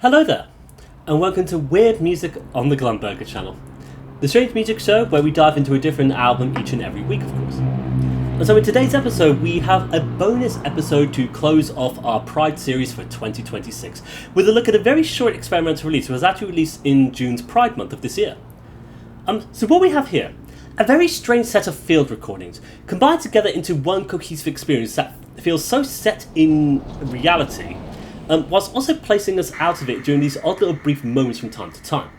Hello there, and welcome to Weird Music on the Glumburger channel, the strange music show where we dive into a different album each and every week, of course. And so in today's episode, we have a bonus episode to close off our Pride series for 2026, with a look at a very short experimental release that was actually released in June's Pride month of this year. So what we have here, a very strange set of field recordings, combined together into one cohesive experience that feels so set in reality, whilst also placing us out of it during these odd little brief moments from time to time.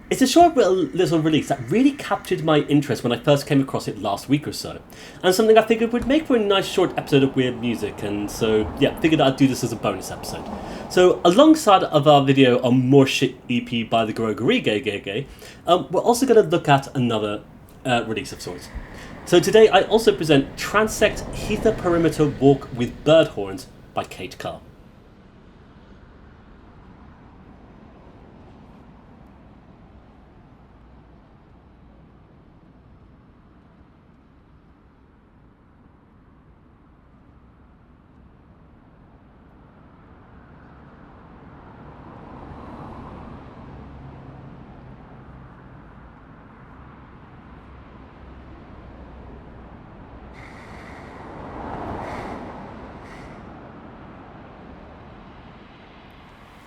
It's a short little release that really captured my interest when I first came across it last week or so, and something I figured would make for a nice short episode of Weird Music, and so yeah, figured I'd do this as a bonus episode. So alongside of our video on More Shit EP by the Groggery Gay, we're also going to look at another release of sorts. So today I also present Transect Heathrow Perimiter Walk with Bird Horns by Carr.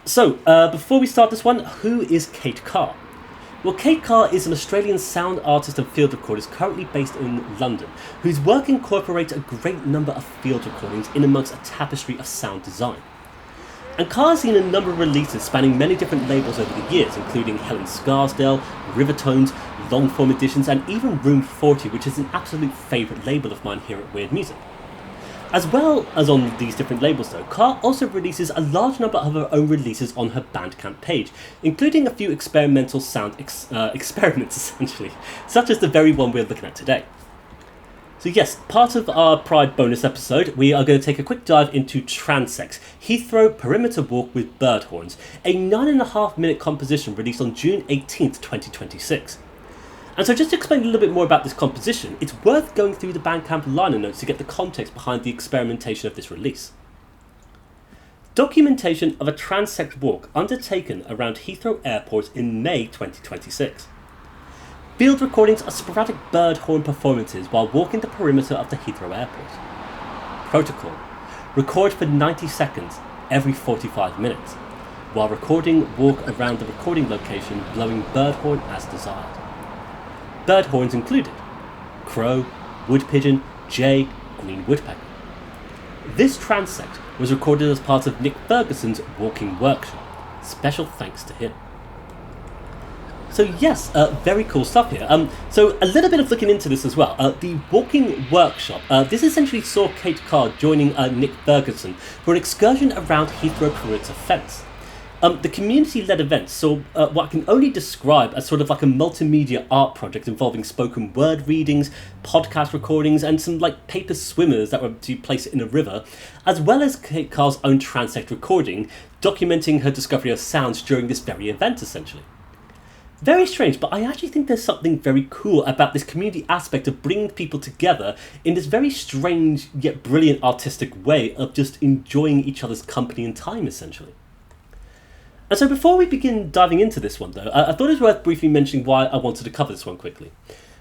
So, before we start this one, who is Carr? Well, Carr is an Australian sound artist and field recorder currently based in London, whose work incorporates a great number of field recordings in amongst a tapestry of sound design. And Carr has seen a number of releases spanning many different labels over the years, including Helen Scarsdale, Rivertones, long-form editions, and even Room 40, which is an absolute favourite label of mine here at Weird Music. As well as on these different labels though, Carr also releases a large number of her own releases on her Bandcamp page, including a few experimental sound experiments essentially, such as the very one we're looking at today. So yes, part of our Pride bonus episode, we are going to take a quick dive into Transect, Heathrow Perimiter Walk with Bird Horns, a 9.5 minute composition released on June 18th, 2026. And so just to explain a little bit more about this composition, it's worth going through the Bandcamp liner notes to get the context behind the experimentation of this release. Documentation of a transect walk undertaken around Heathrow Airport in May 2026. Field recordings of sporadic bird horn performances while walking the perimeter of the Heathrow Airport. Protocol. Record for 90 seconds every 45 minutes, while recording walk around the recording location blowing bird horn as desired. Bird horns included crow, wood pigeon, jay, green woodpecker. This transect was recorded as part of Nick Ferguson's walking workshop. Special thanks to him. So yes, very cool stuff here. So a little bit of looking into this as well. The walking workshop, this essentially saw Carr joining Nick Ferguson for an excursion around Heathrow perimeter fence. The community-led event saw what I can only describe as sort of like a multimedia art project involving spoken word readings, podcast recordings, and some like paper swimmers that were to place in a river, as well as Carr's own Transect recording, documenting her discovery of sounds during this very event, essentially. Very strange, but I actually think there's something very cool about this community aspect of bringing people together in this very strange yet brilliant artistic way of just enjoying each other's company and time, essentially. And so before we begin diving into this one though, I thought it was worth briefly mentioning why I wanted to cover this one quickly.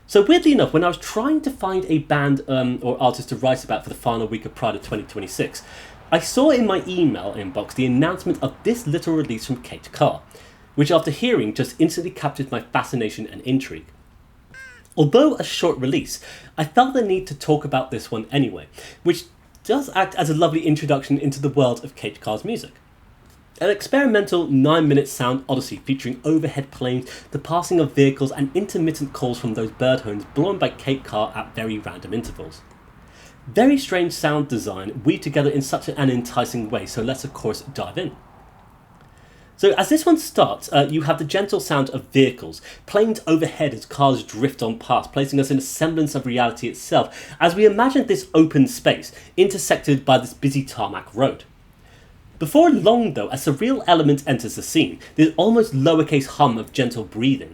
So weirdly enough, when I was trying to find a band or artist to write about for the final week of Pride of 2026, I saw in my email inbox the announcement of this little release from Carr, which after hearing just instantly captured my fascination and intrigue. Although a short release, I felt the need to talk about this one anyway, which does act as a lovely introduction into the world of Carr's music. An experimental 9-minute sound odyssey featuring overhead planes, the passing of vehicles, and intermittent calls from those bird horns blown by Carr at very random intervals. Very strange sound design weaved together in such an enticing way, so let's of course dive in. So as this one starts, you have the gentle sound of vehicles, planes overhead as cars drift on past, placing us in a semblance of reality itself, as we imagine this open space intersected by this busy tarmac road. Before long though, a surreal element enters the scene, this almost lowercase hum of gentle breathing,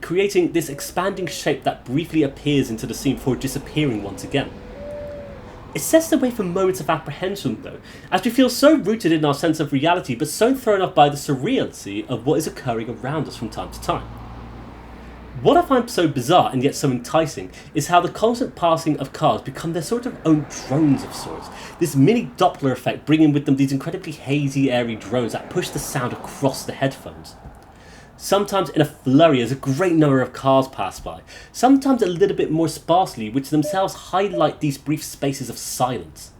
creating this expanding shape that briefly appears into the scene before disappearing once again. It sets the way for moments of apprehension, though, as we feel so rooted in our sense of reality, but so thrown off by the surreality of what is occurring around us from time to time. What I find so bizarre and yet so enticing is how the constant passing of cars become their sort of own drones of sorts. This mini Doppler effect bringing with them these incredibly hazy, airy drones that push the sound across the headphones. Sometimes in a flurry as a great number of cars pass by, sometimes a little bit more sparsely, which themselves highlight these brief spaces of silence.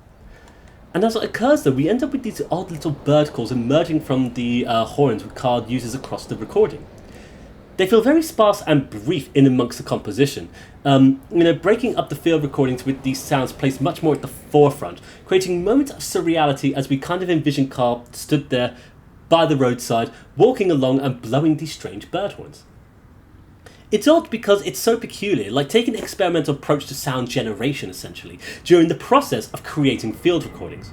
And as it occurs though, we end up with these odd little bird calls emerging from the horns Carr uses across the recording. They feel very sparse and brief in amongst the composition, breaking up the field recordings with these sounds placed much more at the forefront, creating moments of surreality as we kind of envision Carr stood there by the roadside, walking along and blowing these strange bird horns. It's odd because it's so peculiar, like taking an experimental approach to sound generation essentially, during the process of creating field recordings.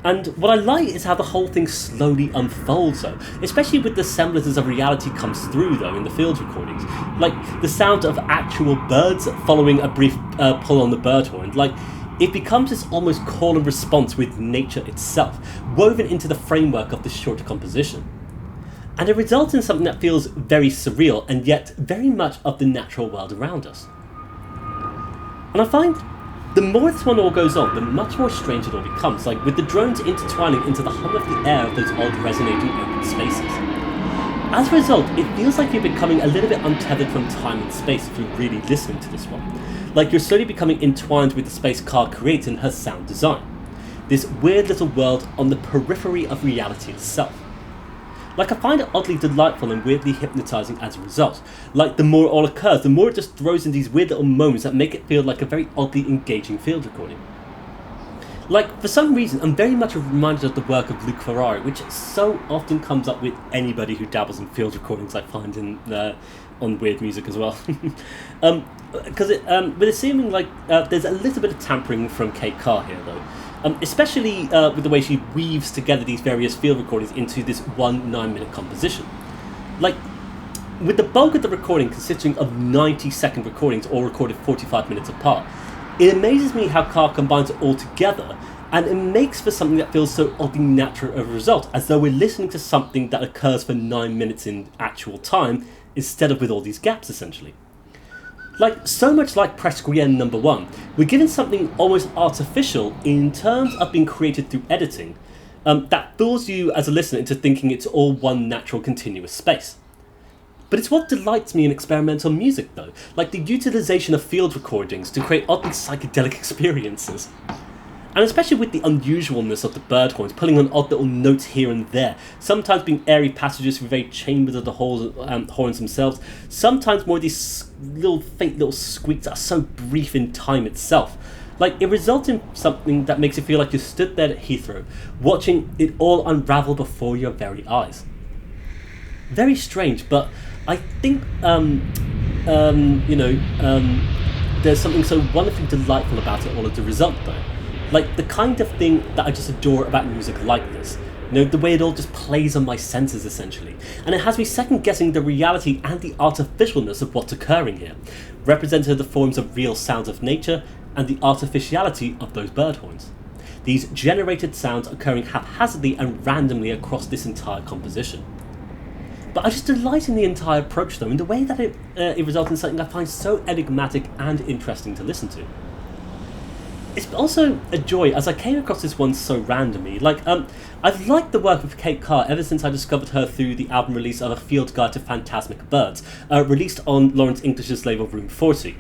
And what I like is how the whole thing slowly unfolds though, especially with the semblances of reality comes through though in the field recordings. Like the sound of actual birds following a brief pull on the bird horn. Like it becomes this almost call and response with nature itself, woven into the framework of this shorter composition. And it results in something that feels very surreal and yet very much of the natural world around us. And I find the more this one all goes on, the much more strange it all becomes, like with the drones intertwining into the hum of the air of those odd resonating open spaces. As a result, it feels like you're becoming a little bit untethered from time and space if you're really listening to this one. Like you're slowly becoming entwined with the space Carr creates in her sound design. This weird little world on the periphery of reality itself. Like I find it oddly delightful and weirdly hypnotising as a result. Like the more it all occurs, the more it just throws in these weird little moments that make it feel like a very oddly engaging field recording. Like for some reason, I'm very much reminded of the work of Nick Ferguson, which so often comes up with anybody who dabbles in field recordings I find on weird music as well. But it's seeming like there's a little bit of tampering from Kate Carr here though. Especially with the way she weaves together these various field recordings into this one 9-minute composition. Like, with the bulk of the recording consisting of 90-second recordings all recorded 45 minutes apart, it amazes me how Carr combines it all together, and it makes for something that feels so oddly natural as a result, as though we're listening to something that occurs for 9 minutes in actual time, instead of with all these gaps essentially. Like, so much like Prescrien number 1, we're given something almost artificial in terms of being created through editing, that fools you as a listener into thinking it's all one natural continuous space. But it's what delights me in experimental music though, like the utilisation of field recordings to create oddly psychedelic experiences. And especially with the unusualness of the bird horns, pulling on odd little notes here and there, sometimes being airy passages through very chambers of the horns themselves, sometimes more these faint little squeaks that are so brief in time itself. Like, it results in something that makes you feel like you stood there at Heathrow, watching it all unravel before your very eyes. Very strange, but I think, there's something so wonderfully delightful about it all as a result though. Like, the kind of thing that I just adore about music like this. The way it all just plays on my senses, essentially. And it has me second-guessing the reality and the artificialness of what's occurring here, represented in the forms of real sounds of nature and the artificiality of those bird horns. These generated sounds occurring haphazardly and randomly across this entire composition. But I just delight in the entire approach, though, in the way that it results in something I find so enigmatic and interesting to listen to. It's also a joy as I came across this one so randomly. Like, I've liked the work of Kate Carr ever since I discovered her through the album release of A Field Guide to Phantasmic Birds, released on Lawrence English's label Room 40.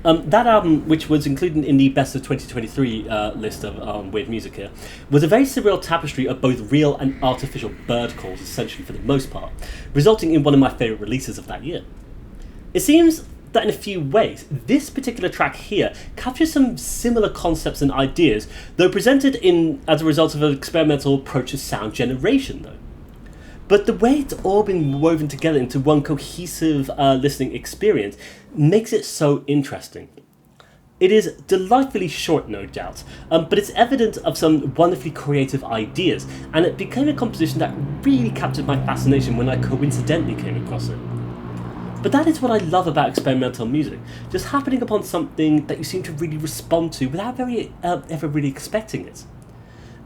That album, which was included in the Best of 2023 list of weird music here, was a very surreal tapestry of both real and artificial bird calls, essentially for the most part, resulting in one of my favourite releases of that year. It seems that in a few ways, this particular track here captures some similar concepts and ideas, though presented as a result of an experimental approach to sound generation though. But the way it's all been woven together into one cohesive listening experience makes it so interesting. It is delightfully short, no doubt, but it's evident of some wonderfully creative ideas, and it became a composition that really captured my fascination when I coincidentally came across it. But that is what I love about experimental music, just happening upon something that you seem to really respond to without ever really expecting it.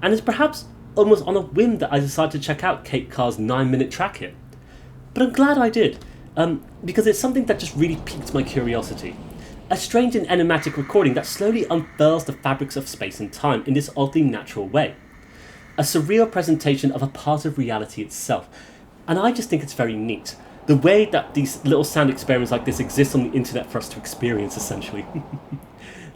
And it's perhaps almost on a whim that I decided to check out Kate Carr's 9-minute track here. But I'm glad I did, because it's something that just really piqued my curiosity. A strange and enigmatic recording that slowly unfurls the fabrics of space and time in this oddly natural way. A surreal presentation of a part of reality itself. And I just think it's very neat. The way that these little sound experiments like this exist on the internet for us to experience, essentially.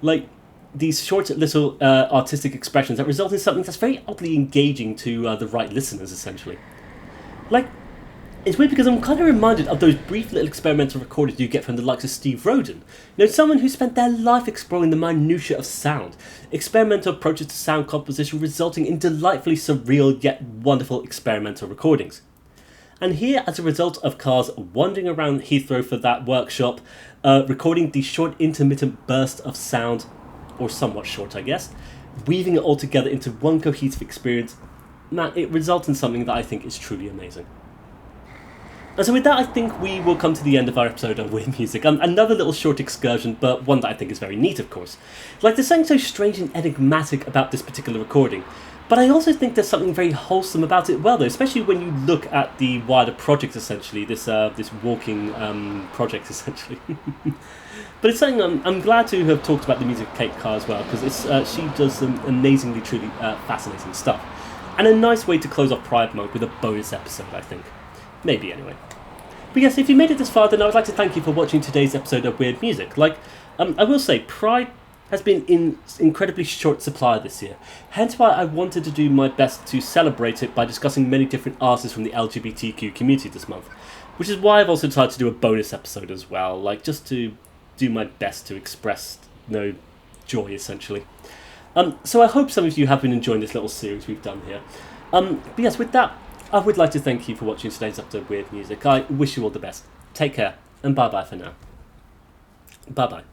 Like, these short little artistic expressions that result in something that's very oddly engaging to the right listeners, essentially. Like, it's weird because I'm kind of reminded of those brief little experimental recordings you get from the likes of Steve Roden. You know, someone who spent their life exploring the minutiae of sound, experimental approaches to sound composition resulting in delightfully surreal yet wonderful experimental recordings. And here, as a result of Carr's wandering around Heathrow for that workshop, recording these short intermittent bursts of sound, or somewhat short I guess, weaving it all together into one cohesive experience, man, it results in something that I think is truly amazing. And so with that, I think we will come to the end of our episode on weird music. Another little short excursion, but one that I think is very neat, of course. Like, there's something so strange and enigmatic about this particular recording, but I also think there's something very wholesome about it though, especially when you look at the wider project, essentially, this walking project, essentially. But it's something I'm glad to have talked about the music of Kate Carr as well, because she does some amazingly, truly fascinating stuff. And a nice way to close off Pride Month with a bonus episode, I think. Maybe, anyway. But yes, if you made it this far, then I would like to thank you for watching today's episode of Weird Music. Like, I will say, Pride has been in incredibly short supply this year, hence why I wanted to do my best to celebrate it by discussing many different artists from the LGBTQ community this month, which is why I've also decided to do a bonus episode as well, like, just to do my best to express, joy, essentially. So I hope some of you have been enjoying this little series we've done here. But yes, with that, I would like to thank you for watching today's episode of Weird Music. I wish you all the best. Take care, and bye-bye for now. Bye-bye.